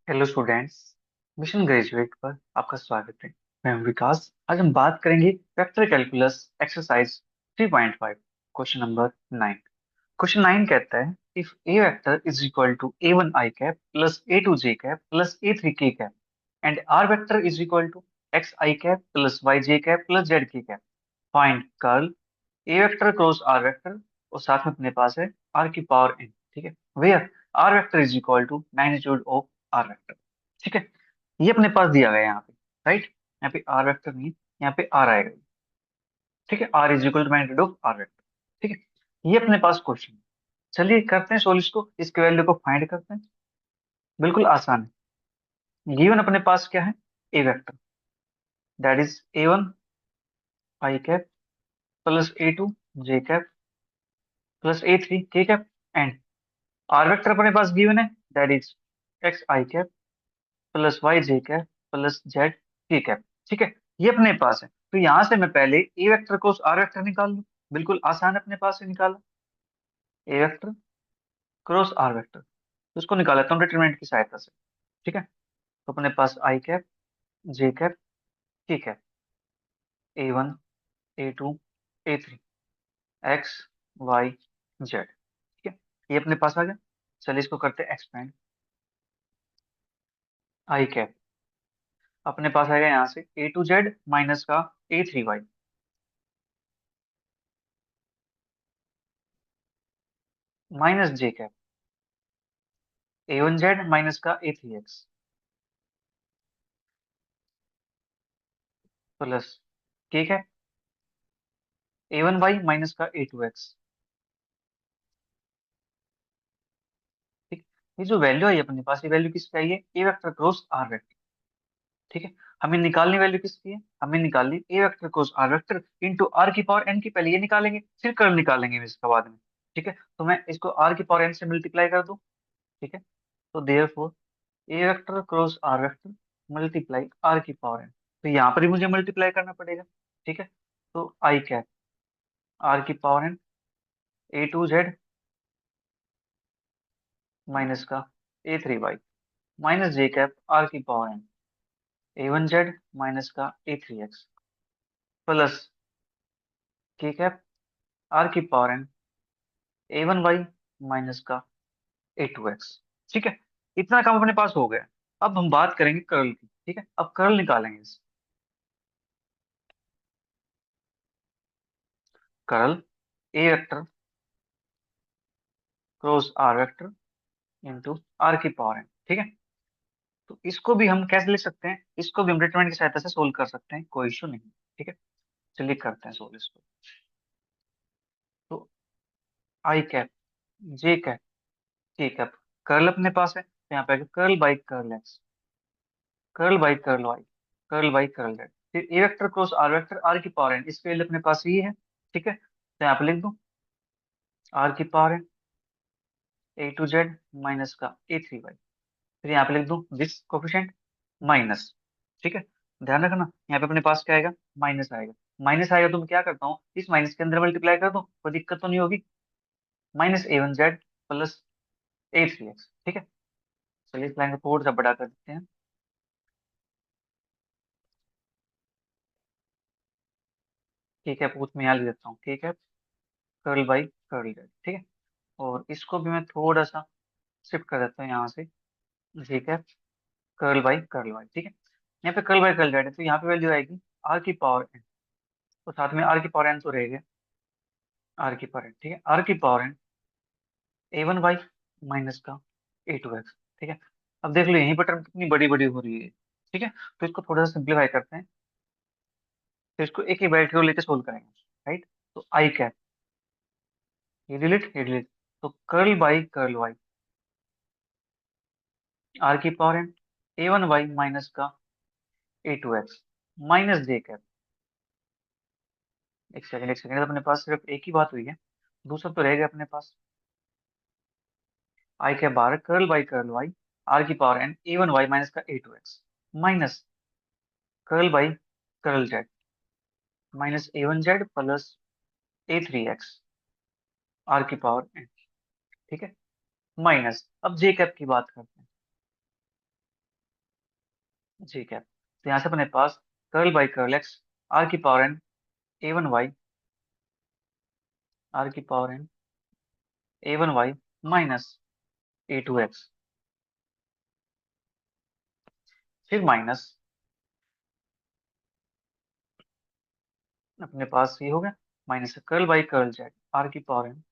Hello students. Mission graduate पर आपका स्वागत है। मैं हूं विकास। आज हम बात करेंगे vector calculus exercise 3.5, question number 9। Question 9 कहता है, if a vector is equal to a one i cap plus a two j cap plus a three k cap and r vector is equal to x i cap plus y j cap plus z k cap, find curl A vector cross are vector, और साथ में अपने पास है R की power N. ठीक है, where R vector is equal to magnitude of R vector. ठीक है, ये अपने पास दिया गया है यहाँ पे। राइट, यहाँ पे आर वेक्टर नहीं है, यहाँ पे आर आएगा। ठीक है, R is equal to magnitude of R vector. ठीक है, ये अपने पास क्वेश्चन है। चलिए करते हैं सोल्व इसको, इसके वैल्यू को फाइंड करते हैं। बिल्कुल आसान है। गिवन अपने पास क्या है, ए vector, that is a one i cap plus a two j cap plus a three k cap and r vector अपने पास गिवन है, that is x i cap plus y j cap plus z k cap. ठीक है, ये अपने पास है। तो यहां से मैं पहले ए वेक्टर को आर वेक्टर निकाल लूं। बिल्कुल आसान है, अपने पास से निकाला। ए वेक्टर क्रॉस आर वेक्टर, तो उसको निकाल लेता हूँ डिटरमिनेंट की सहायता से। ठीक है, तो अपने पास आई कैप जे कैप के cap A one A two A three X Y Z. ठीक है, ये अपने पास आ गया। चलिए इसको करते हैं एक्सपेंड। आई कैप अपने पास आएगा यहाँ से ए टू जेड माइनस का ए three y minus j cap ए वन जेड माइनस का ए three x plus k cap ए वन वाई माइनस का ए टू एक्स। ठीक, ये जो वैल्यू आई अपने पास, ये वैल्यू किसकी आई है, ए वेक्टर क्रॉस आर वेक्टर। ठीक है, हमें निकालनी वैल्यू किसकी है, हमें निकालनी a vector cross are vector into are की पावर एन की। पहले ये निकालेंगे, फिर कर्ल निकालेंगे इसके बाद में। ठीक है, तो मैं इसको आर की पावर एन से मल्टीप्लाई कर दूं। ठीक है, तो therefore A vector cross are vector multiply R की पावर एन, तो यहाँ पर ही मुझे मल्टीप्लाई करना पड़ेगा। ठीक है, तो आई कैप आर की power N A two Z minus का ए three y minus j cap r की power N A one z minus का ए three x plus k cap r की power N A one Y minus का ए two x. ठीक है, इतना काम अपने पास हो गया। अब हम बात करेंगे कर्ल की। ठीक है, अब कर्ल निकालेंगे इस curl A vector cross are vector into are की पावर एन। ठीक है, तो इसको भी हम कैसे लिख सकते हैं, इसको भी हम डिटरमिनेंट की सहायता से सोल्व कर सकते हैं, कोई इशू नहीं। ठीक है, चलिए करते हैं सोल्व इसको। तो आई कैप जे कैप के कैप, कर्ल अपने पास है तो यहाँ पे curl by curl x curl by curl y curl by curl z, फिर a vector cross are vector r की पावर एन, इसके लिए अपने पास ये है। ठीक है, तो यहाँ पे लिख दूं आर की power N A two Z minus का ए थ्री वाई, फिर यहाँ पे लिख दूं दिस कोफिशिएंट माइनस। ठीक है, ध्यान रखना यहाँ पे अपने पास क्या आएगा, माइनस आएगा। माइनस आएगा तो मैं क्या करता हूँ, इस माइनस के अंदर मल्टीप्लाई कर दूं, कोई दिक्कत तो नहीं होगी। Minus a one Z plus a three x. ठीक है, चलिए इस लाइन को थोड़ा सा बड़ा कर देते हैं। ठीक है, पूछ में यहाँ लिख देता हूँ, ठीक है, कर्ल बाई कर्ल जेड। ठीक है, और इसको भी मैं थोड़ा सा शिफ्ट कर देता हूँ यहाँ से। ठीक है, कर्ल बाई कर्ल वाई। ठीक है, यहाँ पे कर्ल बाई कर्ल जेड है, तो यहाँ पे वैल्यू आएगी आर की पावर एन, तो साथ में आर की पावर एन तो रहेगा, आर की पावर एन। ठीक है, आर की power N A one Y minus का ए टू एक्स। ठीक है, अब देख लो यहीं पर टर्म कितनी बड़ी बड़ी हो रही है। ठीक है, तो इसको थोड़ा सा सिंप्लीफाई करते हैं, तो इसको एक ही वैल्यू को लेकर सोल्व करेंगे। राइट, तो आई कैप ये डिलीट, तो curl by curl y r की power N A one Y minus का ए two x minus j cap. एक सेकंड, अपने पास सिर्फ एक ही बात हुई है, दूसरा तो रह गया अपने पास। आई के बार curl by curl y r की power N A one Y minus का ए two x minus curl by curl z minus a one Z plus a three x r की पावर एन। ठीक है, माइनस अब जे cap की बात करते हैं। ठीक है, तो यहाँ से अपने पास curl by curl x r की power N A one y, r की power N A one Y minus a two x, फिर माइनस अपने पास ये हो गया, minus curl by curl z r की power N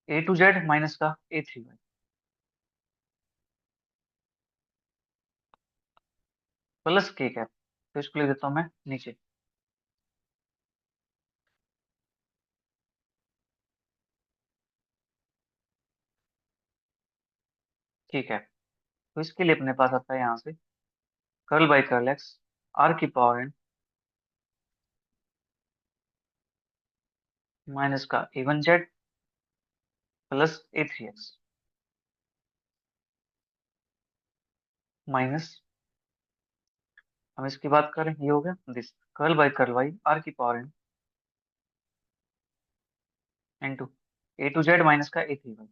A two Z minus का ए three y, plus k cap, तो इसको लिख देता हूँ मैं नीचे। ठीक है, तो इसके लिए अपने पास आता है यहाँ से curl by curl x r की पावर एन माइनस का a one Z plus a three x minus, हम इसकी बात करें ये हो गया this curl by curl y r की power n into a two Z minus का ए थ्री वाई,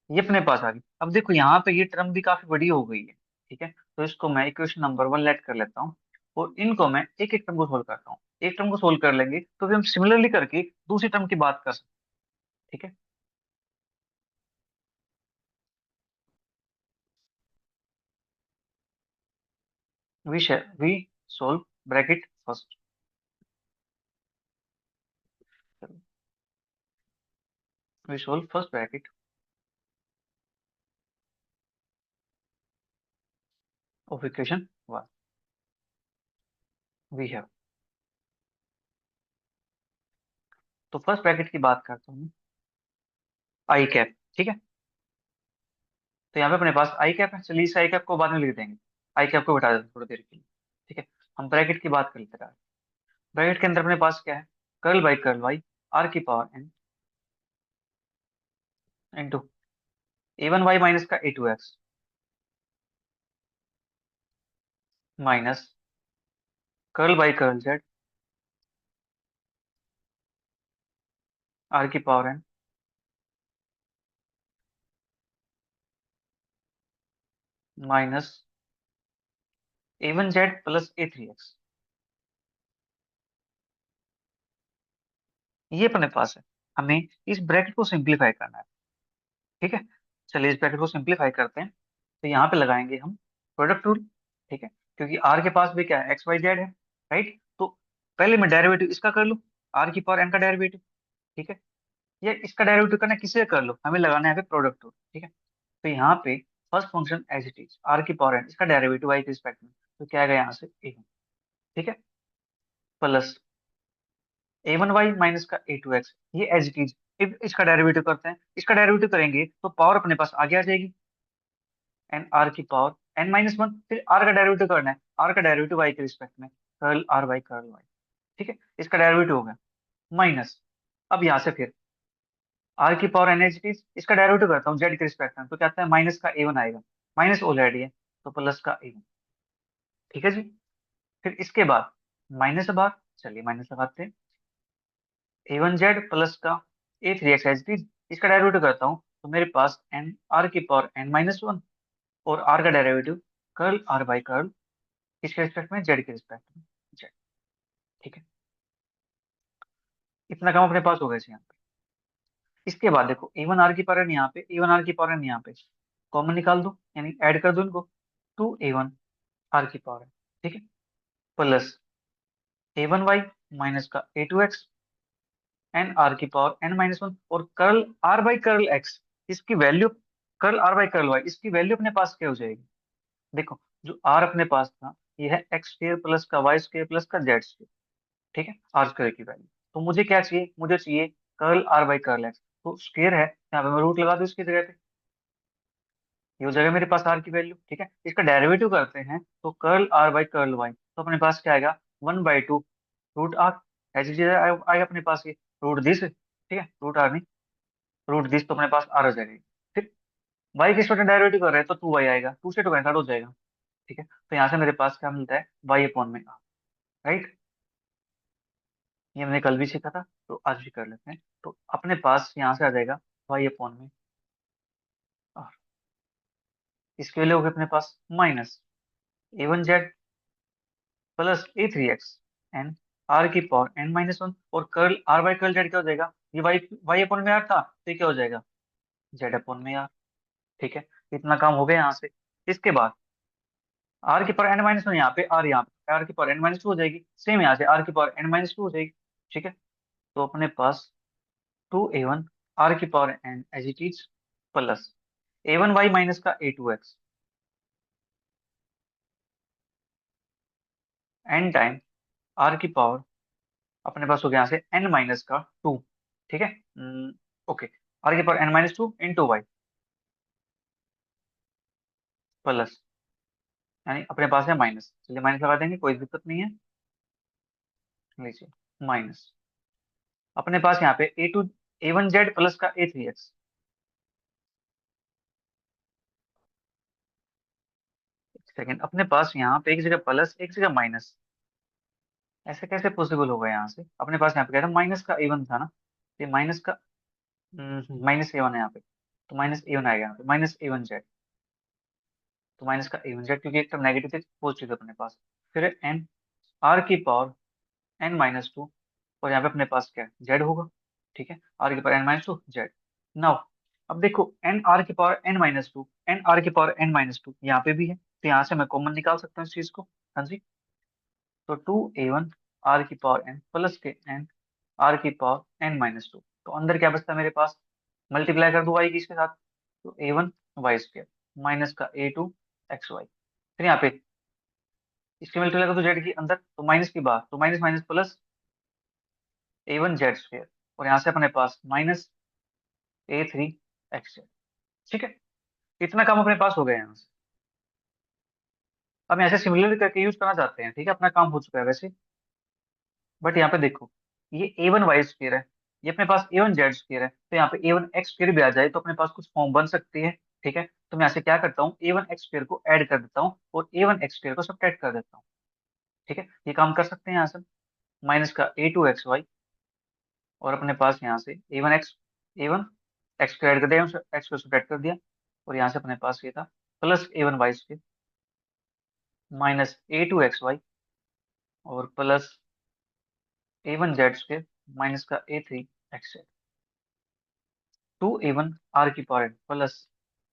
ये अपने पास आ गई। अब देखो यहाँ पे ये टर्म भी काफी बड़ी हो गई है। ठीक है, तो इसको मैं इक्वेशन नंबर वन लेट कर लेता हूँ और इनको मैं एक एक टर्म को सोल्व करता हूँ। एक टर्म को सोल्व कर लेंगे तो फिर हम सिमिलरली करके दूसरी टर्म की बात कर सकते हैं। ठीक है, we solve bracket first, we solve first bracket of equation one, we have, तो फर्स्ट ब्रैकेट की बात करता हूँ आई कैप। ठीक है, तो यहाँ पे अपने पास आई कैप है, चलिए इस आई कैप को बाद में लिख देंगे, आई कैप को हटा देते हैं थोड़ी देर के लिए। ठीक है, हम ब्रैकेट की बात कर लेते हैं। ब्रैकेट के अंदर अपने पास क्या है, curl by curl y r की power n into a one Y minus का ए two x minus curl by curl z r की power N minus a one Z plus a three x, ये अपने पास है। हमें इस ब्रैकेट को सिंप्लीफाई करना है। ठीक है, चलिए इस ब्रैकेट को सिंप्लीफाई करते हैं। तो यहाँ पे लगाएंगे हम प्रोडक्ट रूल। ठीक है, क्योंकि आर के पास भी क्या है, एक्स वाई जेड है, राइट। तो पहले मैं डेरिवेटिव इसका कर लूँ, आर की पावर एन का डेरिवेटिव। ठीक है, या इसका डेरिवेटिव करना है, किसी से कर लो, हमें लगाना है प्रोडक्ट रूल। ठीक है, तो यहाँ पे first function as it is R की पावर एन, इसका डेरिवेटिव वाई के रिस्पेक्ट में, तो क्या आएगा यहाँ से ए, ठीक है, प्लस ए वन वाई माइनस का ए टू एक्स, ये एज इट इज। इसका डेरिवेटिव करते हैं, इसका डेरिवेटिव करेंगे तो पावर अपने पास आगे आ जाएगी, एन आर की पावर एन माइनस वन, फिर आर का डेरिवेटिव करना है, आर का डेरिवेटिव वाई के रिस्पेक्ट में, curl R Y curl Y. ठीक है, इसका डेरिवेटिव हो गया माइनस, अब यहाँ से फिर आर की पावर एन एच टी, इसका डेरिवेटिव करता हूँ जेड के रिस्पेक्ट में, तो क्या आता है माइनस का ए वन आएगा, माइनस ऑलरेडी है तो प्लस का ए वन। ठीक है जी, फिर इसके बाद माइनस बार, चलिए माइनस लगाते हैं, ए वन जेड प्लस का ए थ्री एक्स एच टी, इसका डेरिवेटिव करता हूँ तो मेरे पास एन आर की पावर एन माइनस वन और आर का derivative curl are by curl, किसके रिस्पेक्ट में, जेड के रिस्पेक्ट में, जेड। ठीक है, इतना काम अपने पास हो गया यहाँ पे। इसके बाद देखो ए वन आर की पावर एन यहाँ पे, ए वन आर की पावर एन यहाँ पे, कॉमन निकाल दो यानी ऐड कर दो इनको, टू ए वन आर की पावर है, ठीक है, प्लस ए वन वाई माइनस का ए टू एक्स एन आर की पावर एन माइनस वन और curl are by curl x, इसकी value, curl are by curl y, इसकी वैल्यू अपने पास क्या हो जाएगी, देखो जो आर अपने पास था ये है एक्स स्क्र प्लस का वाई स्क्र प्लस का जेड स्क्र। ठीक है, आर स्क्र की वैल्यू, तो मुझे क्या चाहिए, मुझे चाहिए curl are by curl x, तो स्क्र है यहाँ पे मैं रूट लगा दूं इसकी जगह पे, ये हो जाएगा मेरे पास आर की वैल्यू। ठीक है, इसका डेरिवेटिव करते हैं तो curl are by curl Y, तो अपने पास क्या आएगा, one by two root R, ऐसी चीज आएगा अपने पास ये, रूट दिस। ठीक है, रूट आर नहीं, रूट दिस, तो अपने पास आर हो जाएगी। फिर वाई किस पर डेरिवेटिव कर रहे हैं तो टू वाई आएगा, टू से टू कैंसिल हो जाएगा। ठीक है, तो यहाँ से मेरे पास क्या मिलता है, वाई अपॉन में आर, राइट। ये मैंने कल भी सीखा था तो आज भी कर लेते हैं, तो अपने पास यहाँ से आ जाएगा वाई अपॉन में आर। इसके लिए होगा अपने पास minus A1Z plus A3X n are की पावर n-1, और curl are by curl z क्या हो जाएगा, ये वाई वाई अपॉन में आर था तो ये क्या हो जाएगा, जेड अपॉन में आर। ठीक है, इतना काम हो गया यहाँ से। इसके बाद आर की पावर n-1, यहाँ पे आर, यहाँ पे आर की पावर n-2 हो जाएगी, सेम यहाँ से आर की पावर n-2 हो जाएगी। ठीक है, तो अपने पास 2A1 आर की power n as it is plus A1 y minus का A2x n टाइम आर की पावर, अपने पास हो गया यहाँ से n-2। ठीक है, ओके, आर की power n-2 into Y plus, यानी अपने पास है माइनस, चलिए माइनस लगा देंगे, कोई दिक्कत नहीं है। लीजिए माइनस, अपने पास यहाँ पे A1Z प्लस का A3X। सेकेंड, अपने पास यहाँ पे एक जगह प्लस एक जगह माइनस, ऐसे कैसे पॉसिबल होगा यहाँ से, अपने पास यहाँ पे कह रहा माइनस का A1 था ना, ये माइनस का -A1 है यहाँ पे, तो -A1 आएगा यहाँ पे, -A1Z, तो माइनस का A1Z, क्योंकि एक तरफ नेगेटिव थे पॉजिटिव है अपने पास। फिर n आर की पावर n-2, और यहाँ पे अपने पास क्या है, जेड होगा। ठीक है, आर की पावर n-2 जेड। नाउ अब देखो, एन आर की पावर n-2, एन आर की पावर n-2 यहाँ पे भी है, तो यहाँ से मैं कॉमन निकाल सकता हूँ इस चीज को। हाँ जी, तो 2A1 आर की पावर n प्लस के n आर की पावर n-2, तो अंदर क्या बचता है मेरे पास, मल्टीप्लाई कर दो y की इसके साथ, तो A1 y² माइनस का A2 xy। फिर यहाँ पे इसके मल्टीप्लाई कर दो z की अंदर, तो माइनस की बात, तो minus minus plus A1 z², और यहाँ से अपने पास -A3 x²। ठीक है, इतना काम अपने पास हो गया यहाँ से। अब यहाँ से सिमिलर करके यूज करना चाहते हैं, ठीक है, अपना काम हो चुका है वैसे, बट यहाँ पे देखो, ये A1 y² है, ये अपने पास A1 z² है, तो यहाँ पे A1 x² भी आ जाए तो अपने पास कुछ फॉर्म बन सकती है। ठीक है, तो मैं यहाँ से क्या करता हूँ, A1 x² को ऐड कर देता हूँ और A1 x² को सब्ट्रैक्ट कर देता हूँ। ठीक है, ये काम कर सकते हैं यहाँ से, माइनस का A2 xy, और अपने पास यहाँ से A1 x को ऐड कर दिया, x को सब्ट्रैक्ट कर दिया, और यहाँ से अपने पास ये था plus A1 y² minus A2 xy, और प्लस A1 z² माइनस का A3 x। 2A1 आर की power n plus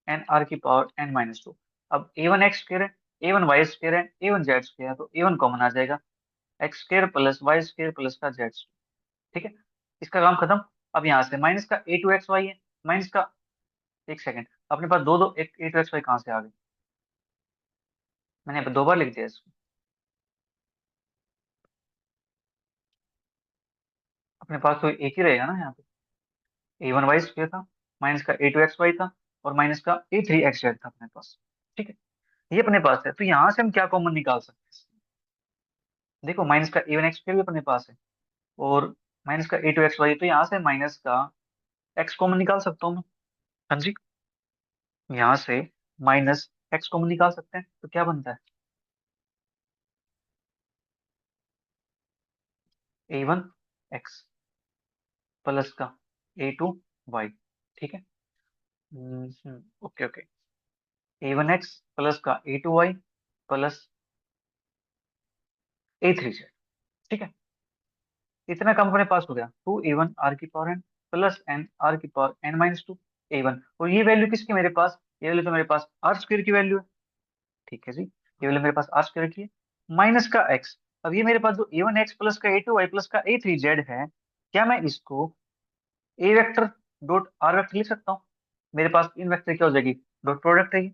N are की पावर n-2। अब A1 x² है, A1 y² है, A1 z² है, तो A1 कॉमन आ जाएगा, x² प्लस y² प्लस का z²। ठीक है, इसका काम खत्म। अब यहाँ से माइनस का A2 xy है, माइनस का, एक सेकेंड, अपने पास दो दो एक A2 xy कहाँ से आ गए, मैंने यहाँ पे दो बार लिख दिया इसको। अपने पास तो एक ही रहेगा ना यहाँ पे, A1 y² था, माइनस का A2 xy था, और माइनस का A3 x z था अपने पास। ठीक है, ये अपने पास है, तो यहाँ से हम क्या कॉमन निकाल सकते हैं, देखो माइनस का A1 x² भी अपने पास है, और माइनस का A2 xy, तो यहाँ से माइनस का x कॉमन निकाल सकता हूँ मैं। हाँ जी, यहाँ से माइनस x कॉमन निकाल सकते हैं, तो क्या बनता है, A1 x प्लस का A2 y। ठीक है, okay okay, A1 x plus का A2 y plus A3 z। ठीक है, इतना कम अपने पास हो गया, 2A1 आर की power n plus N are की पावर n-2 A1, और ये वैल्यू किसकी मेरे पास, ये वैल्यू तो मेरे पास R² की वैल्यू है। ठीक है जी, ये वैल्यू मेरे पास R² की है, माइनस का x। अब ये मेरे पास जो A1 x प्लस का A2 y प्लस का A3 z है, क्या मैं इसको ए वेक्टर डॉट आर वेक्टर लिख सकता हूँ, मेरे पास इन वेक्टर क्या हो जाएगी, डॉट प्रोडक्ट है ये।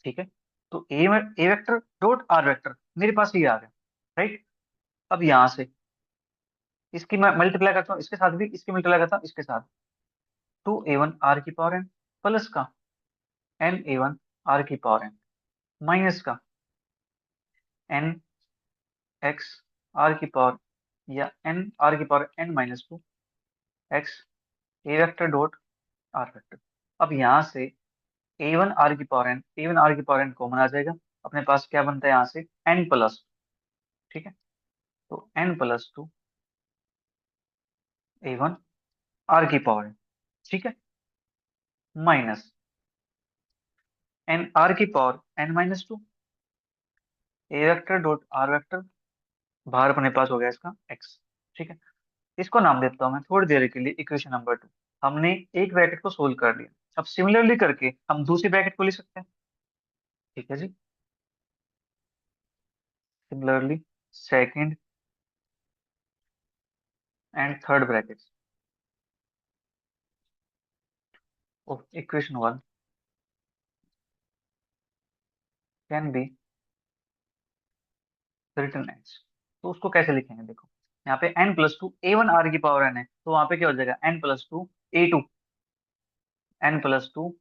ठीक है, तो a vector dot are vector मेरे पास ये आ गया, राइट। अब यहाँ से इसकी मैं मल्टीप्लाई करता हूँ इसके साथ भी, इसकी मल्टीप्लाई करता हूँ इसके साथ, 2A1 आर की पावर n प्लस का n A1 आर की पावर n माइनस का n x आर की पावर, या n आर की power n-2 x A vector dot are vector. अब यहाँ से A1 आर की पावर n कॉमन आ जाएगा, अपने पास क्या बनता है यहाँ से n+। ठीक है, तो n+2 A1 आर की पावर n। ठीक है, माइनस एन आर की power n-2 a vector dot are vector, बाहर अपने पास हो गया इसका एक्स। ठीक है, इसको नाम देता हूँ मैं थोड़ी देर के लिए इक्वेशन नंबर 2। हमने एक ब्रैकेट को सोल्व कर लिया, अब सिमिलरली करके हम दूसरी ब्रैकेट को लिख सकते हैं। ठीक है जी, similarly second and third bracket of equation 1 can be written as. तो उसको कैसे लिखेंगे, देखो यहाँ पे n+2 a1 r की पावर n है, तो वहां पे क्या हो जाएगा n+2 a2, n+2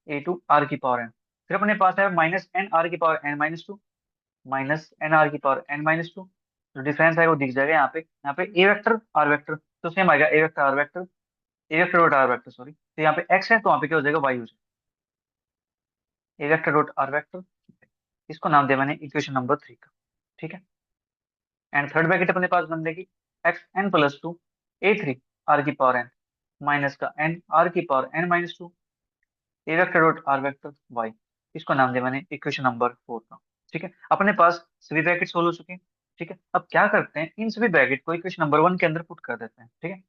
a2 r की पावर n। फिर अपने पास है -n r की पावर n-2, -n r की पावर n-2। जो डिफरेंस है वो दिख जाएगा यहाँ पे ए वेक्टर आर वेक्टर तो सेम आएगा, a vector r vector, a vector dot are vector sorry, तो यहाँ पे एक्स है तो वहाँ पे क्या हो जाएगा वाई हो जाएगा, a vector dot are vector. इसको नाम दिया मैंने इक्वेशन नंबर 3 का। ठीक है, एंड थर्ड ब्रैकेट अपने पास बन जाएगी x n+2 a3 r की पावर n माइनस का n r की power n-2 a vector dot are vector y. इसको नाम दिया मैंने इक्वेशन नंबर 4 का। ठीक है, अपने पास सभी ब्रैकेट सोल्व हो चुके हैं। ठीक है, अब क्या करते हैं, इन सभी ब्रैकेट को इक्वेशन नंबर 1 के अंदर पुट कर देते हैं। ठीक है,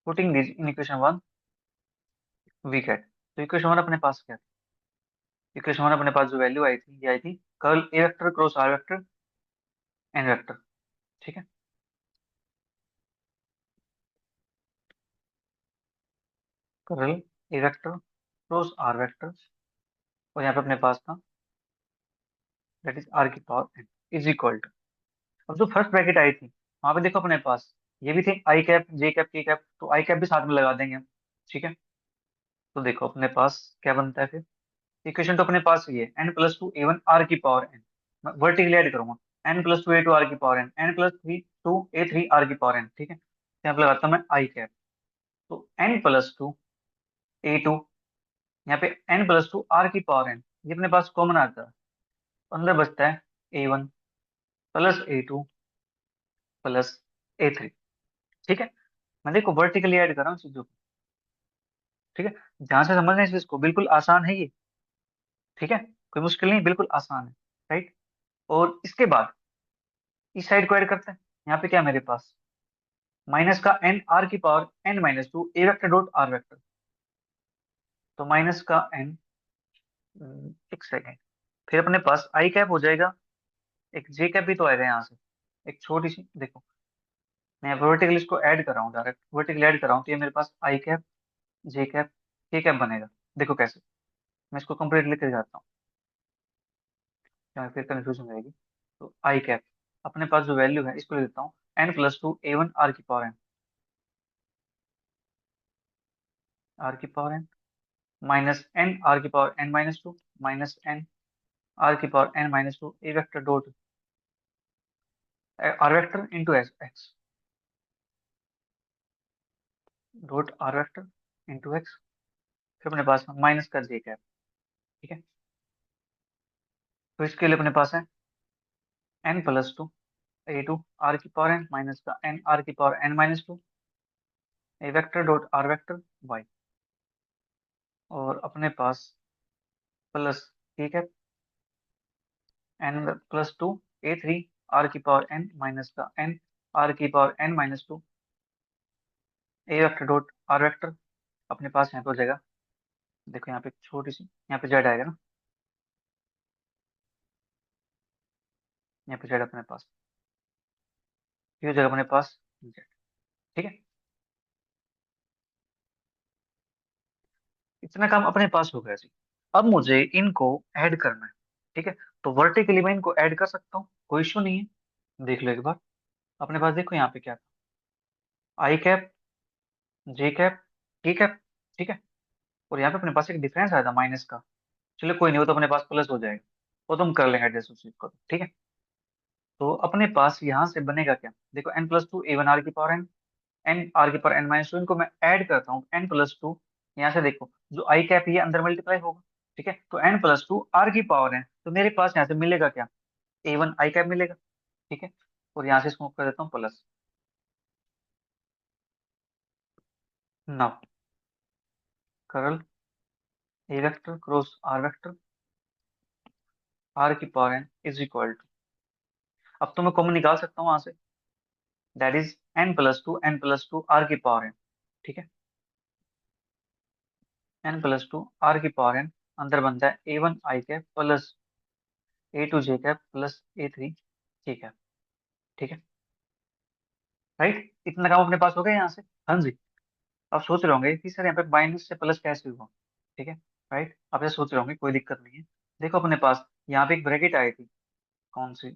putting this in equation 1 we get, तो इक्वेशन 1 अपने पास क्या है, इक्वेशन 1 अपने पास जो वैल्यू आई थी ये आई थी curl A vector cross are vector N vector. ठीक है, curl A vector cross are vector, और यहाँ पे अपने पास था दैट इज आर की power N is equal to, अब जो फर्स्ट ब्रैकेट आई थी वहां पे देखो अपने पास ये भी थे आई कैप जे कैप के कैप, तो आई कैप भी साथ में लगा देंगे हम। ठीक है, तो देखो अपने पास क्या बनता है फिर, इक्वेशन तो अपने पास ये है n+2 a1 r की पावर n, मैं वर्टिकली ऐड करूंगा n+2 a2 r की power n, n+3 2 a3 r की पावर n। ठीक है, तो यहाँ पे लगाता हूँ मैं आई कैप, तो n+2 a2, यहाँ पे n+2 r की पावर n, ये अपने पास कॉमन आता है, तो अंदर बचता है a1 + a2 + a3। ठीक है, मैं देखो वर्टिकली ऐड कर रहा हूँ चीजों को। ठीक है, ध्यान से समझना है इस चीज को, बिल्कुल आसान है ये। ठीक है, कोई मुश्किल नहीं, बिल्कुल आसान है। राइट, और इसके बाद इस साइड को ऐड करते हैं, यहाँ पे क्या है मेरे पास माइनस का n r की power n-2 a vector dot are vector, तो माइनस का n, एक सेकेंड, फिर अपने पास आई कैप हो जाएगा, एक जे कैप भी तो आएगा यहाँ से, एक छोटी सी देखो, मैं वर्टिकल इसको ऐड कर रहा हूँ, डायरेक्ट वर्टिकल ऐड कर रहा हूँ, तो ये मेरे पास आई कैप जे कैप के कैप बनेगा। देखो कैसे, मैं इसको कंप्लीट लेकर जाता हूँ, क्या फिर कंफ्यूजन रहेगी। तो आई कैप अपने पास जो वैल्यू है इसको ले लेता हूँ n+2 a1 r की पावर n, r की power n minus n r की power n-2 minus n r की power n-2 a vector dot are vector into x dot are vector into x, फिर अपने पास माइनस का जे cap. ठीक है, तो इसके लिए अपने पास है n+2 a2 r की पावर n माइनस का n r की power n-2 a vector dot are vector y, और अपने पास प्लस, ठीक है, n+2 a3 r की पावर n माइनस का n r की power n-2 a vector dot are vector, अपने पास यहाँ पे हो जाएगा, देखो यहाँ पे छोटी सी यहाँ पे जेड आएगा ना, यहाँ पे जेड अपने पास, ये हो जाएगा अपने पास जेड। ठीक है, इतना काम अपने पास हो गया जी। अब मुझे इनको ऐड करना है। ठीक है, तो वर्टिकली मैं इनको ऐड कर सकता हूँ, कोई इशू नहीं है। देख लो एक बार, अपने पास देखो यहाँ पे क्या था, आई कैप जे कैप के कैप। ठीक है, और यहाँ पे अपने पास एक डिफरेंस आया था माइनस का, चलो कोई नहीं, वो तो अपने पास प्लस हो जाएगा, वो तुम कर लेंगे एडजस्ट उस चीज को। ठीक है, तो अपने पास यहाँ से बनेगा क्या, देखो n+2 a1 r की पावर n, n r की पावर n-2, इनको मैं ऐड करता हूँ n+2, यहाँ से देखो जो आई कैप ये अंदर मल्टीप्लाई होगा। ठीक है, तो n+2 r की पावर n, तो मेरे पास यहाँ से मिलेगा क्या, a1 आई कैप मिलेगा। ठीक है, और यहाँ से इसको कर देता हूँ plus, now curl A vector cross are vector r की power N is equal to, अब तो मैं कॉमन निकाल सकता हूँ वहां से, दैट इज n+2 आर की पावर एन। ठीक है, n+2 आर की पावर एन, अंदर बनता है a1 i cap plus a2 j cap plus a3 k cap. ठीक है, राइट, इतना काम अपने पास हो गया यहाँ से। हाँ जी। आप सोच रहे होंगे कि सर यहाँ पे माइनस से प्लस कैसे हुआ। ठीक है, राइट, आप ये सोच रहे होंगे, कोई दिक्कत नहीं है। देखो अपने पास यहाँ पे एक ब्रैकेट आई थी, कौन सी,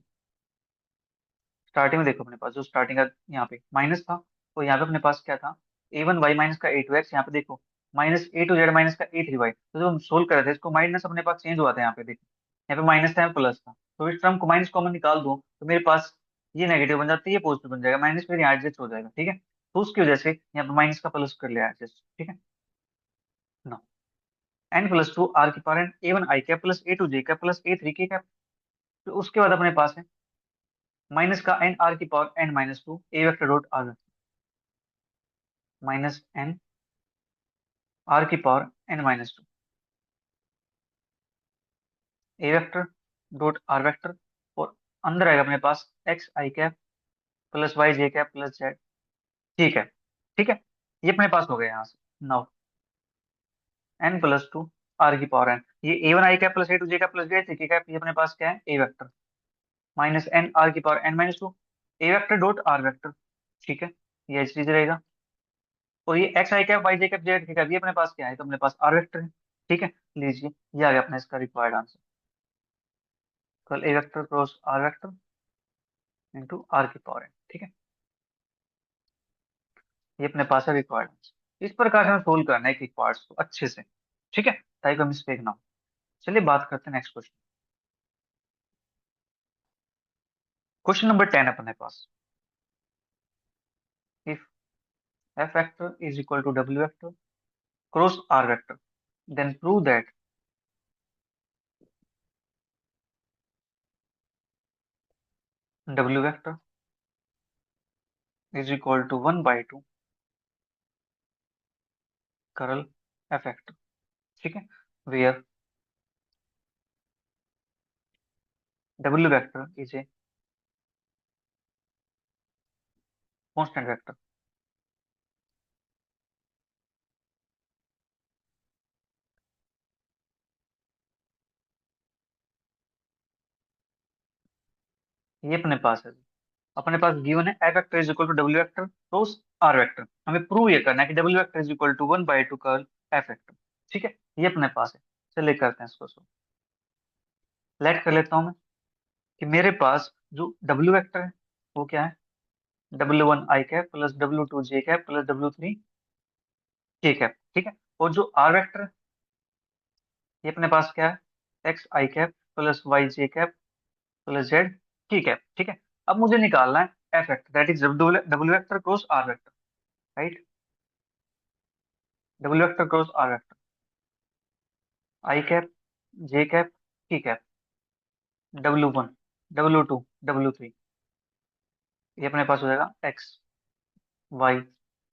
स्टार्टिंग में देखो अपने पास जो स्टार्टिंग का यहाँ पे माइनस था, तो यहाँ पे अपने पास क्या था, a1 y माइनस का a2 x, यहाँ पे देखो माइनस a2 z माइनस का a3 y। तो जो हम सोल्व कर रहे थे इसको माइनस अपने पास चेंज हुआ था, यहाँ पे देखो, यहाँ पे माइनस था, यहाँ पे प्लस था, तो इस टर्म को माइनस कॉमन निकाल दो तो मेरे पास ये नेगेटिव बन जाता है, ये पॉजिटिव बन जाएगा, माइनस फिर यहाँ एडजस्ट हो जाएगा। ठीक है, तो उसकी वजह से यहाँ पे माइनस का प्लस कर लिया एडजस्ट। ठीक है ना, n+2 आर की power n a1 i cap plus a2 j cap plus a3 k cap. तो उसके बाद अपने पास है माइनस का n आर की power n-2 a vector dot r, minus n are की power n-2 a vector dot are vector, और अंदर आएगा अपने पास x i cap plus y j cap plus z। ठीक है, ठीक है, ये अपने पास हो गया यहाँ से। नाउ n+2 आर की पावर एन, ये a1 i cap plus a2 j cap plus a3 k cap, ये अपने पास क्या है, ए वेक्टर, माइनस n आर की power n-2 a vector dot are vector. ठीक है, ये चीज रहेगा, और ये x i cap y j cap z cap, ये अपने पास क्या है, तो अपने पास आर वेक्टर है। ठीक है, लीजिए, ये आ गया अपना इसका required answer, curl a vector cross are vector into are की पावर एन। ठीक है, ये अपने पास है रिक्वायर्ड आंसर। इस प्रकार से हमें सोल्व करना है एक पार्ट्स को अच्छे से। ठीक है, ताकि कोई मिस्टेक ना हो। चलिए बात करते हैं नेक्स्ट क्वेश्चन। क्वेश्चन नंबर 10 अपने पास, if F vector is equal to W vector cross are vector, then prove that W vector is equal to 1/2 curl F vector. ठीक है, where W vector is a constant vector. ये अपने पास है, अपने पास गिवन है F vector is equal to W vector cross are vector, हमें प्रूव ये करना है कि W vector is equal to 1/2 curl F vector. ठीक है, ये अपने पास है। चलिए करते हैं इसको, लेट कर लेता हूँ मैं कि मेरे पास जो डब्ल्यू वेक्टर है वो क्या है, w1 i cap plus w2 j cap plus w3 k cap. ठीक है, और जो आर वेक्टर है ये अपने पास क्या है, x i cap plus y j cap plus z k cap. ठीक है, अब मुझे निकालना है F vector, that is W vector cross are vector, right, W vector cross are vector, i cap j cap k cap, w1 w2 w3, ये अपने पास हो जाएगा x y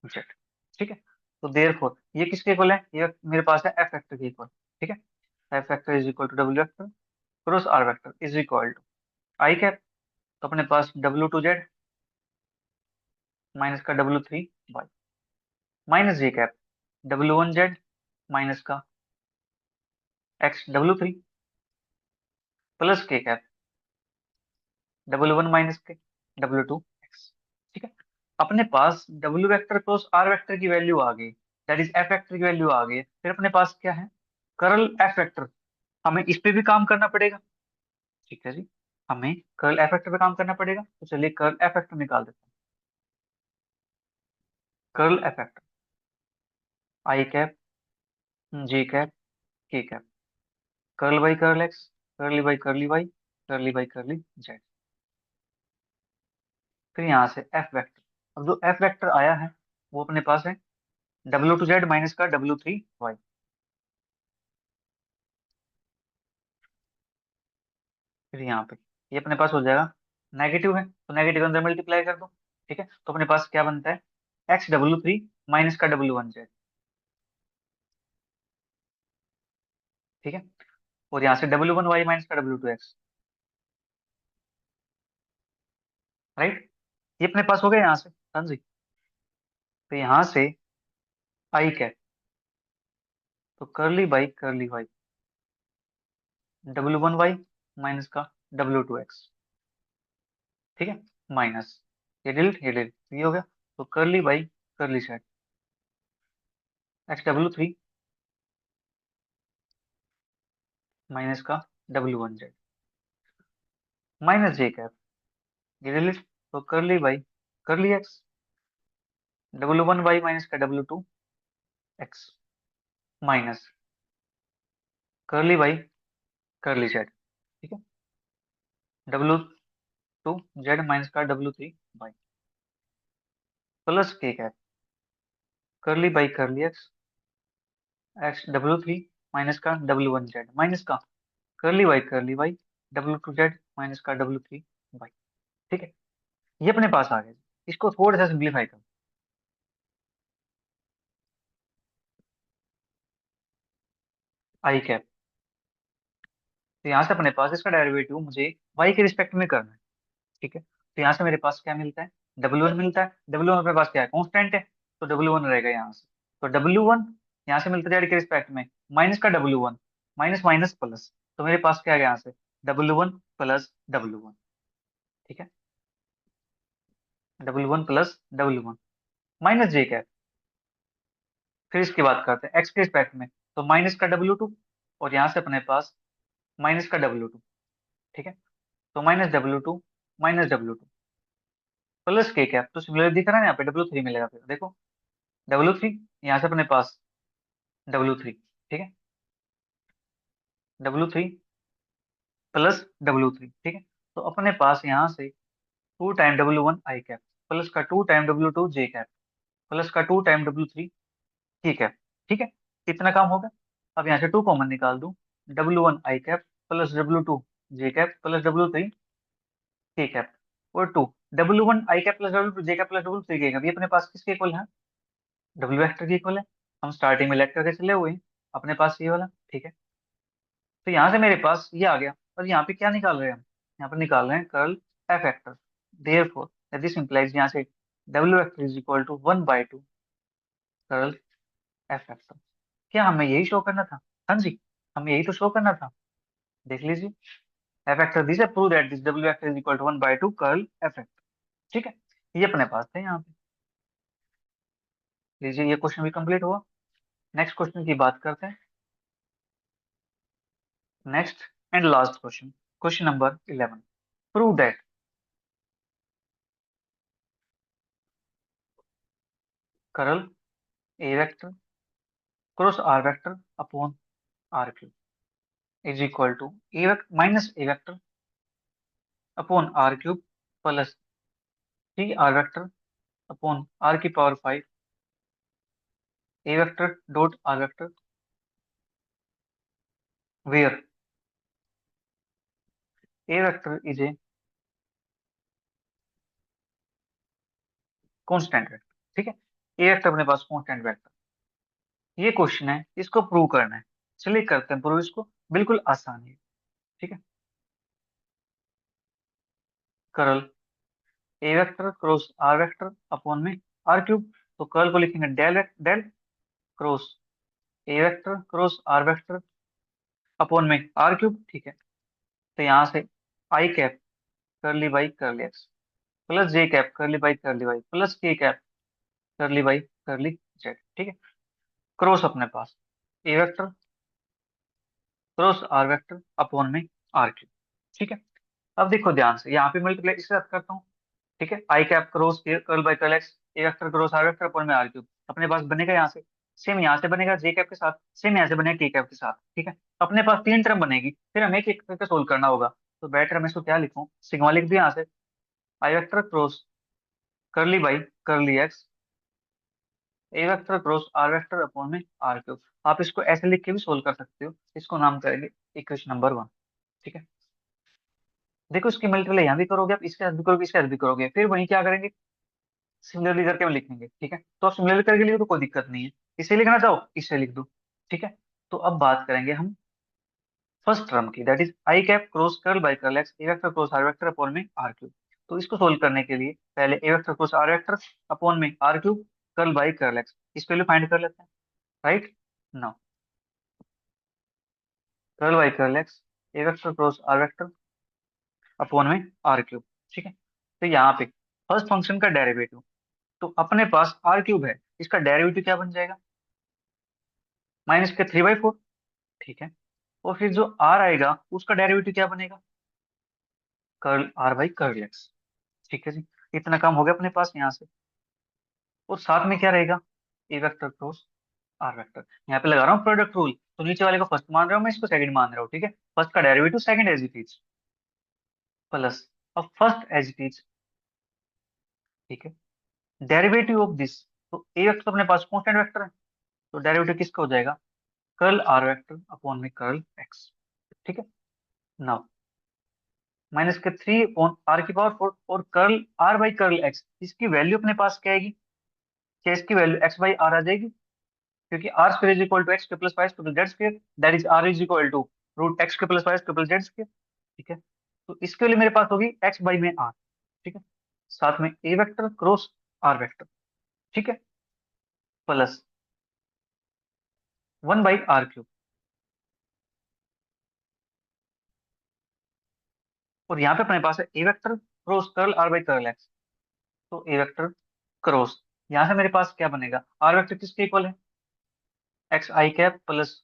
z। ठीक है, तो देयरफॉर ये किसके इक्वल है, ये मेरे पास है एफ वेक्टर के इक्वल। ठीक है, F vector is equal to W vector cross are vector is equal to i cap, तो अपने पास w2 z माइनस का w3 y minus j cap w1 z minus का x w3 plus k cap w1 minus के w2 x। ठीक है, अपने पास w vector cross are vector की वैल्यू आ गई, दैट इज एफ वेक्टर की वैल्यू आ गई, फिर अपने पास क्या है, कर्ल एफ वेक्टर, हमें इस पे भी काम करना पड़ेगा। ठीक है जी, हमें कर्ल एफ वेक्टर पे काम करना पड़ेगा, तो चलिए कर्ल एफ वेक्टर निकाल देते हैं। Curl F vector i cap j cap k cap, curl by curl X, curly by curly Y, curly by curly Z, फिर यहाँ से एफ वेक्टर। अब जो एफ वेक्टर आया है वो अपने पास है w2 z माइनस का w3 y, फिर यहाँ पे ये अपने पास हो जाएगा, नेगेटिव है तो नेगेटिव अंदर मल्टीप्लाई कर दो। ठीक है, तो अपने पास क्या बनता है, x w3 माइनस का W1Z। ठीक है। और यहाँ से W1Y माइनस का W2X। राइट। ये अपने पास हो गया यहाँ से, हाँ जी। तो यहाँ से आई कैप, तो करली by curly Y, W1Y minus का W2X। ठीक है। माइनस, ये हो गया। तो करली बाई करली सेट, XW3 माइनस का W1Z माइनस जे कैप, ये डिलीट। तो करली by curly x, W1Y minus का W2X माइनस करली बाई करली जेड। ठीक है। W2Z माइनस का W3Y plus k cap, curly by curly x, XW3 minus का W1Z माइनस का करली वाई W2Z माइनस का W3Y। ठीक है। ये अपने पास आ गया। इसको थोड़ा सा सिंप्लीफाई करो। आई कैप, तो यहाँ से अपने पास इसका डेरिवेटिव मुझे वाई के रिस्पेक्ट में करना है। ठीक है। तो यहाँ से मेरे पास क्या मिलता है, W1 मिलता है। W1 अपने पास क्या है, कॉन्स्टेंट है। तो W1 रहेगा यहाँ से। तो W1 यहाँ से मिलता है जेड के रिस्पेक्ट में, माइनस का W1, माइनस माइनस प्लस। तो मेरे पास क्या है यहाँ से, W1 प्लस W1। ठीक है। W1 plus W1 minus j cap. फिर इसकी बात करते हैं एक्स के रिस्पेक्ट में, तो माइनस का W2, और यहाँ से अपने पास माइनस का W2। ठीक है। तो minus W2 plus k cap, तो सिमिलर दिख रहा है ना, यहाँ पे W3 मिलेगा। फिर देखो W3, यहाँ से अपने पास W3। ठीक है। W3 plus W3। ठीक है। तो अपने पास यहाँ से टू टाइम W1 आई कैप, प्लस का टू टाइम W2 जे कैप, प्लस का two time W3 k cap. ठीक है। कितना काम होगा। अब यहाँ से टू कॉमन निकाल दूं, W1 आई कैप प्लस W2 जे कैप प्लस W3 ठीक है। और टू W1 आई कैप प्लस W2 जे cap plus W3 K cap, ये अपने पास किसके इक्वल है, W वेक्टर के इक्वल है। हम स्टार्टिंग में लेक्टर के चले हुए हैं, अपने पास ये वाला। ठीक है। तो यहाँ से मेरे पास ये आ गया। और यहाँ पे क्या निकाल रहे हैं हम, यहाँ पर निकाल रहे हैं curl F vector. Therefore this implies, यहाँ से W vector is equal to 1/2 curl F vector. क्या हमें यही शो करना था, हाँ जी, हमें यही तो शो करना था। देख लीजिए, F vector this prove that this W vector is equal to 1/2 curl F vector. ठीक है। ये अपने पास था यहाँ पे। लीजिए, ये क्वेश्चन भी कंप्लीट हुआ। नेक्स्ट क्वेश्चन की बात करते हैं। Next and last question, question number 11। Prove that curl A vector cross are vector upon R cube is equal to A vector minus A vector upon R cube plus 3 r vector upon r⁵ A vector dot are vector, where A vector is a constant vector. ठीक है। ए vector अपने पास constant vector. ये question है, इसको prove करना है। चलिए करते हैं प्रूव इसको, बिल्कुल आसान है। ठीक है। Curl A vector cross are vector upon में आर क्यूब, तो कर्ल को लिखेंगे del cross a vector cross are vector upon में आर क्यूब। ठीक है। तो यहाँ से i cap curly by curly x plus j cap curly by curly y plus k cap curly by curly z. ठीक है। क्रॉस अपने पास a vector cross are vector upon में आर क्यूब। ठीक है। अब देखो ध्यान से, यहाँ पे मल्टीप्लाई इसके साथ करता हूँ। ठीक है। I cap cross curl by curl x A vector cross are vector upon में आर क्यूब, अपने पास बनेगा यहाँ से। सेम यहाँ से बनेगा जे कैप के साथ, सेम यहाँ से बनेगा के कैप के साथ। ठीक है। अपने पास तीन टर्म बनेगी, फिर हमें एक एक करके सोल्व करना होगा। तो बेटर मैं इसको क्या लिखूं, सिग्मा लिख दिया यहाँ से। I vector cross curly by curly x A vector cross are vector upon में आर क्यूब। आप इसको ऐसे लिख के भी सोल्व कर सकते हो। इसको नाम करेंगे इक्वेशन नंबर 1। ठीक है। देखो, इसकी मल्टीप्लाई यहाँ भी करोगे आप, इसके साथ भी करोगे, इसके साथ भी करोगे, फिर वही क्या करेंगे, सिमिलरली करके हम लिखेंगे, ठीक है। तो आप सिमिलरली करके लिखो तो कोई दिक्कत नहीं है, इसे लिखना चाहो इसे लिख दो, ठीक है। तो अब बात करेंगे हम फर्स्ट टर्म की, that is i cap cross curl by curl x A vector cross are vector upon में आर क्यूब। तो इसको सोल्व करने के लिए पहले a vector cross are vector upon में r cube curl by curl x, इसको वैल्यू फाइंड कर लेते हैं, right. Now curl by curl x A vector cross are vector upon में आर क्यूब, ठीक है। तो यहाँ पे फर्स्ट फंक्शन का डेरिवेटिव, तो अपने पास आर क्यूब है, इसका डेरिवेटिव क्या बन जाएगा, माइनस के 3/4, ठीक है। और फिर जो आर आएगा उसका डेरिवेटिव क्या बनेगा, curl are by curl X, ठीक है जी। इतना काम हो गया अपने पास यहाँ से। और साथ में क्या रहेगा, ए वेक्टर क्रॉस आर वेक्टर, यहाँ पे लगा रहा हूँ प्रोडक्ट रूल, तो नीचे वाले को फर्स्ट मान रहा हूँ, मैं इसको सेकंड मान रहा हूँ, ठीक है। फर्स्ट का derivative second as it is, plus अब फर्स्ट एज इट इज, ठीक है, डेरिवेटिव ऑफ दिस। तो ए वेक्टर तो अपने पास कांस्टेंट वेक्टर है, तो डेरिवेटिव किसका हो जाएगा, कर्ल आर वेक्टर अपॉन में कर्ल एक्स, ठीक है। नाउ माइनस के 3/r⁴ और curl are by curl x, इसकी वैल्यू अपने पास क्या आएगी, क्या इसकी वैल्यू एक्स बाई आर आ जाएगी, क्योंकि R square is equal to X plus Y triple Z square, that is R is equal to root X plus Y triple Z square, ठीक है। तो इसके लिए मेरे पास होगी एक्स बाई में आर, ठीक है, साथ में ए वेक्टर क्रॉस आर वेक्टर, ठीक है, प्लस 1/r⁴। और यहाँ पे अपने पास है ए vector cross curl are by curl x, तो ए वेक्टर क्रॉस, यहाँ से मेरे पास क्या बनेगा, आर वेक्टर किसके इक्वल है, x i cap plus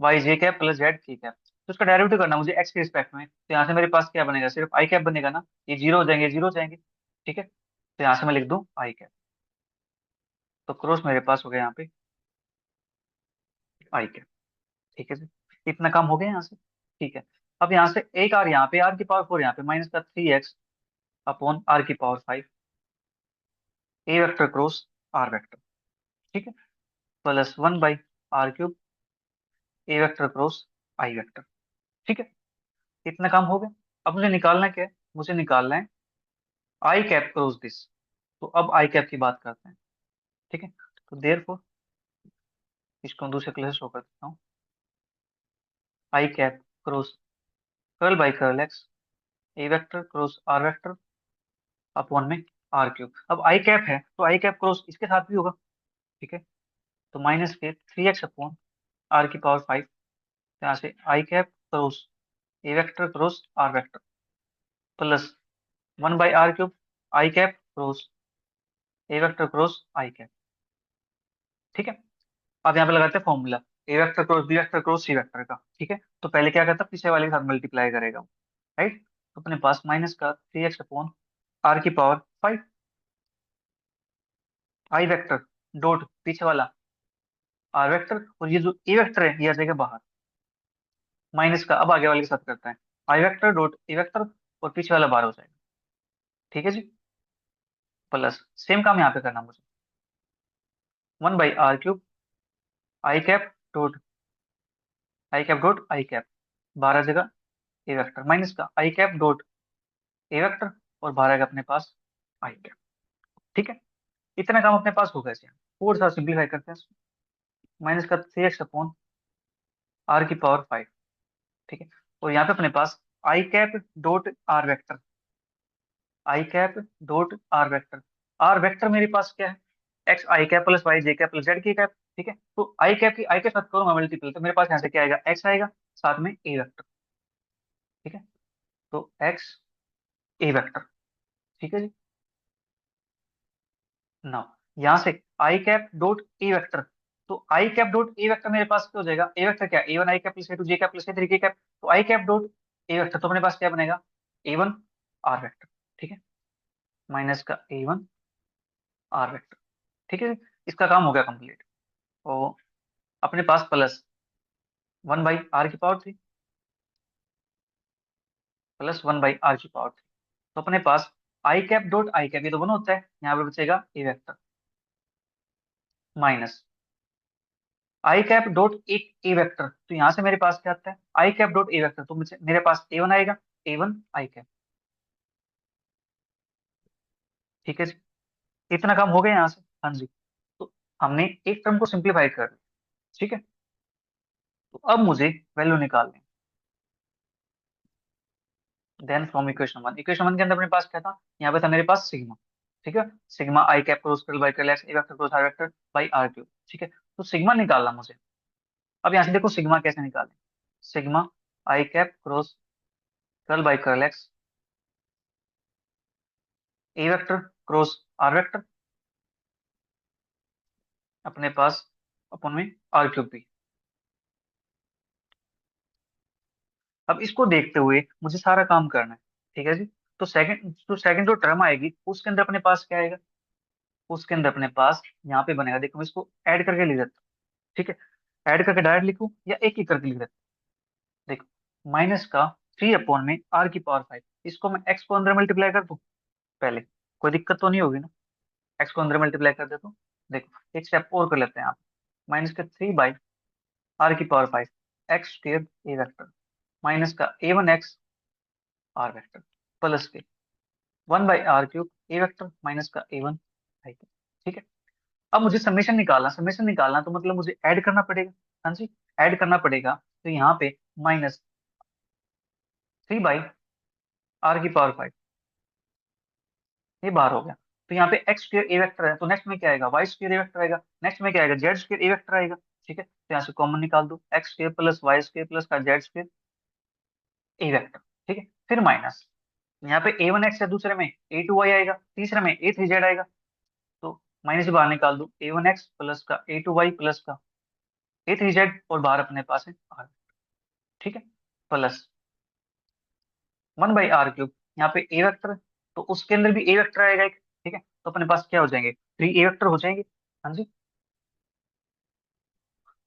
y j cap plus z k cap. तो इसका डेरिवेटिव करना मुझे एक्स के रिस्पेक्ट में, तो यहाँ से मेरे पास क्या बनेगा, सिर्फ आई कैप बनेगा ना, ये जीरो हो जाएंगे, जीरो हो जाएंगे, ठीक है। तो यहाँ से मैं लिख दूं आई कैप, तो क्रॉस मेरे पास हो गया यहाँ पे आई कैप, ठीक है जी। इतना काम हो गया यहाँ से, ठीक है। अब यहाँ से एक आर यहाँ पे, r⁴ यहाँ पे, माइनस का 3x upon r⁵ A vector cross are vector, ठीक है, plus 1/r⁵ A vector cross I vector, ठीक है। इतना काम हो गया। अब मुझे निकालना क्या है, मुझे निकालना है आई कैप क्रॉस दिस। तो अब आई कैप की बात करते हैं, ठीक है। तो देयरफॉर इसको हम दूसरे कलर से शो कर देता हूँ, i cap cross curl by curl x A vector cross are vector upon में आर क्यूब। अब आई कैप है तो आई कैप क्रॉस इसके साथ भी होगा, ठीक है। तो माइनस के 3x अपॉन r⁵ यहाँ से i cap cross a vector cross are vector plus 1/r⁵ i cap cross a vector cross i cap, ठीक है। अब यहाँ पे लगाते हैं formula, a vector cross b vector cross c vector का, ठीक है। तो पहले क्या करता है, पीछे वाले के साथ मल्टीप्लाई करेगा, राइट। तो अपने पास माइनस का 3x अपॉन r⁵ आई वेक्टर डॉट पीछे वाला आर वेक्टर, और ये जो ए वेक्टर है ये आ जाएगा बाहर, माइनस का अब आगे वाले के साथ करता है आई वेक्टर डॉट ए वेक्टर, और पीछे वाला बाहर हो जाएगा, ठीक है जी। प्लस सेम काम यहाँ पे करना मुझे, 1/r⁵ i cap dot I cap, बाहर आ जाएगा ए वेक्टर, माइनस का आई कैप डॉट ए वेक्टर, और बाहर आएगा अपने पास आई कैप, ठीक है। इतना काम अपने पास होगा इसे थोड़ा सा सिंप्लीफाई करते हैं, माइनस का 3x अपॉन r⁵, ठीक है। और यहाँ पे अपने पास I cap dot are vector, I cap dot are vector मेरे पास क्या है, x i cap plus y j cap plus Z की कैप, ठीक है। तो आई कैप की आई के साथ करूंगा मल्टीपल, तो मेरे पास यहाँ से क्या आएगा, एक्स आएगा, साथ में ए वेक्टर, ठीक है। तो एक्स ए वेक्टर, ठीक है जी। नाउ यहाँ से i cap dot a vector, तो i cap dot a vector मेरे पास क्या हो जाएगा, ए वेक्टर क्या, a one i cap plus a two j cap plus a three k cap, तो i cap dot a vector, तो अपने पास क्या बनेगा, ए वन आर वेक्टर, ठीक है, माइनस का ए वन आर वेक्टर, ठीक है। इसका काम हो गया कंप्लीट। तो अपने पास प्लस 1/r⁵ प्लस 1/r⁵, तो अपने पास I cap dot I cap, ये तो वन होता है, यहाँ पे बचेगा ए वेक्टर, माइनस आई कैप डॉट एक ए वेक्टर, तो यहाँ से मेरे पास क्या आता है, i cap dot a vector, तो मुझे मेरे पास ए वन आएगा, ए वन आई कैप, ठीक है जी। इतना काम हो गया यहाँ से। हाँ जी। तो हमने एक टर्म को सिंप्लीफाई कर लिया। ठीक है। तो अब मुझे वैल्यू निकालनी। देन फ्रॉम इक्वेशन वन के अंदर अपने पास क्या था, यहाँ पे था मेरे पास सिग्मा। ठीक है। Sigma I cap cross curl by curl x A vector cross are vector by R cube. ठीक है। तो सिग्मा निकालना मुझे। अब यहाँ से देखो सिग्मा कैसे निकालें। Sigma I cap cross curl by curl x A vector cross are vector अपने पास अपन में आर क्यूब भी। अब इसको देखते हुए मुझे सारा काम करना है। ठीक है जी। तो सेकंड जो टर्म आएगी उसके अंदर अपने पास क्या आएगा, उसके अंदर अपने पास यहाँ पे बनेगा, देखो मैं इसको ऐड करके लिख देता हूँ। ठीक है। ऐड करके डायरेक्ट लिखूं या एक एक करके लिख देता हूं? देखो माइनस का 3 अपॉन में आर की पावर 5, इसको मैं एक्स को अंदर मल्टीप्लाई कर दूं पहले, कोई दिक्कत तो नहीं होगी ना। एक्स को अंदर मल्टीप्लाई कर देता हूँ। देखो एक स्टेप और कर लेते हैं आप। माइनस का 3/r की power 5 x square A vector minus का a1x आर वेक्टर प्लस के 1/r³ ए वेक्टर माइनस का a1 आई क्यूब। ठीक है। अब मुझे समेशन निकालना तो मतलब मुझे ऐड करना पड़ेगा। हाँ जी। ऐड करना पड़ेगा। तो यहाँ पे -3/r की पावर 5 ये बाहर हो गया। तो यहाँ पे एक्स स्क्र ए वेक्टर है, तो नेक्स्ट में क्या आएगा, वाई स्क्र ए वेक्टर आएगा। नेक्स्ट में क्या आएगा, जेड स्क्र ए वेक्टर आएगा। ठीक है। तो यहाँ से कॉमन निकाल दो, X square plus Y square plus का जेड स्क्र ए वेक्टर। ठीक है। फिर माइनस, यहाँ पे a1x है, दूसरे में a2y आएगा, तीसरे में a3z आएगा। तो माइनस से बाहर निकाल दो, a1x प्लस का a2y प्लस का a3z, और बाहर अपने पास है r। ठीक है। Plus 1/r³। यहाँ पे a वेक्टर है, तो उसके अंदर भी a वेक्टर आएगा एक। ठीक है। तो अपने पास क्या हो जाएंगे, 3 a वेक्टर हो जाएंगे। हाँ जी।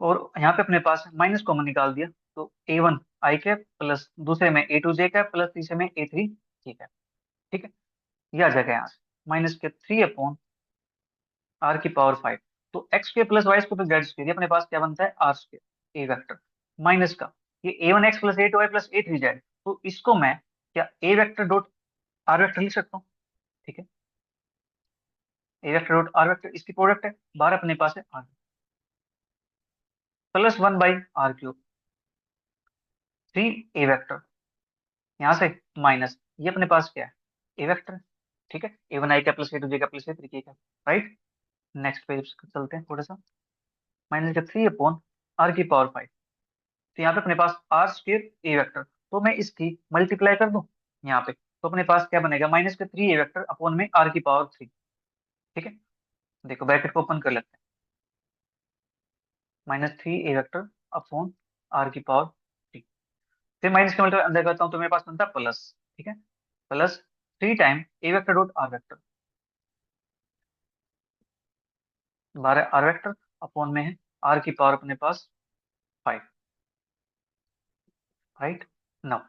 और यहाँ पे अपने पास माइनस कॉमन निकाल दिया, तो a1 आई कैप प्लस दूसरे में a2j कैप प्लस तीसरे में a3 j कैप। ठीक है। ये आ जाएगा यहाँ से माइनस के 3/r की पावर 5। तो X square plus Y square plus Z square, ये अपने पास क्या बनता है, R square A vector minus का ये a1x plus a2y plus a3z। तो इसको मैं क्या ए वेक्टर डॉट आर वेक्टर लिख सकता हूँ। ठीक है। ए वेक्टर डॉट आर वेक्टर इसकी प्रोडक्ट है, बाहर अपने पास है are plus 1/r³। 3 a vector यहाँ से माइनस ये अपने पास क्या है, ए वेक्टर। ठीक है। a1 आई का प्लस a2 j का प्लस a3 k का। राइट। नेक्स्ट पेज चलते हैं थोड़ा सा। माइनस का 3/r की पावर 5। तो यहाँ पे अपने पास आर स्क्र ए वेक्टर, तो मैं इसकी मल्टीप्लाई कर दूं यहाँ पे, तो अपने पास क्या बनेगा, माइनस का 3 ए वेक्टर अपॉन में r की पावर 3। ठीक है। देखो ब्रैकेट को ओपन कर लेते हैं, -3 ए वेक्टर अपॉन r की पावर 3। फिर माइनस के मतलब अंदर करता हूँ तो मेरे पास बनता है प्लस। ठीक है। Plus 3 time a vector dot are vector, 12 r vector upon में है r की पावर अपने पास 5। राइट। नाउ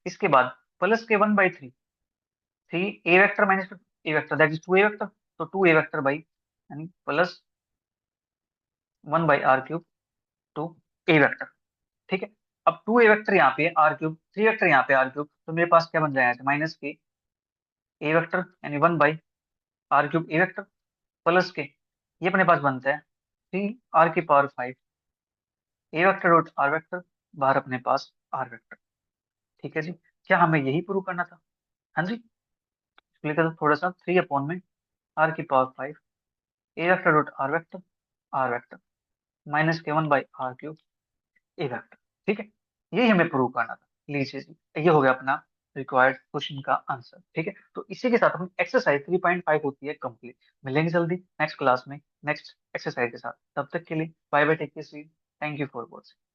इसके बाद प्लस के 1/3, 3 a vector minus A vector that is 2 a vector, तो 2 ए वेक्टर बाई यानी प्लस 1/r³ टू ए वेक्टर। ठीक है। अब 2 ए वेक्टर यहाँ पे r³ 3 वेक्टर यहाँ पे r³, तो मेरे पास क्या बन जाएगा, माइनस के ए वेक्टर यानी 1/r³ ए वेक्टर प्लस के ये अपने पास बनता है 3 r की power 5 a vector dot are vector, बाहर अपने पास आर वेक्टर। ठीक है जी। क्या हमें यही प्रूव करना था। हाँ जी। इसलिए तो थोड़ा सा 3 अपॉन में r की power 5 a vector dot are vector minus के 1/r³ ए वेक्टर। ठीक है। यही हमें प्रूव करना था। लीजिए जी, ये हो गया अपना रिक्वायर्ड क्वेश्चन का आंसर। ठीक है। तो इसी के साथ अपनी एक्सरसाइज 3.5 होती है कंप्लीट। मिलेंगे जल्दी नेक्स्ट क्लास में नेक्स्ट एक्सरसाइज के साथ। तब तक के लिए bye bye, take care, thank you for watching.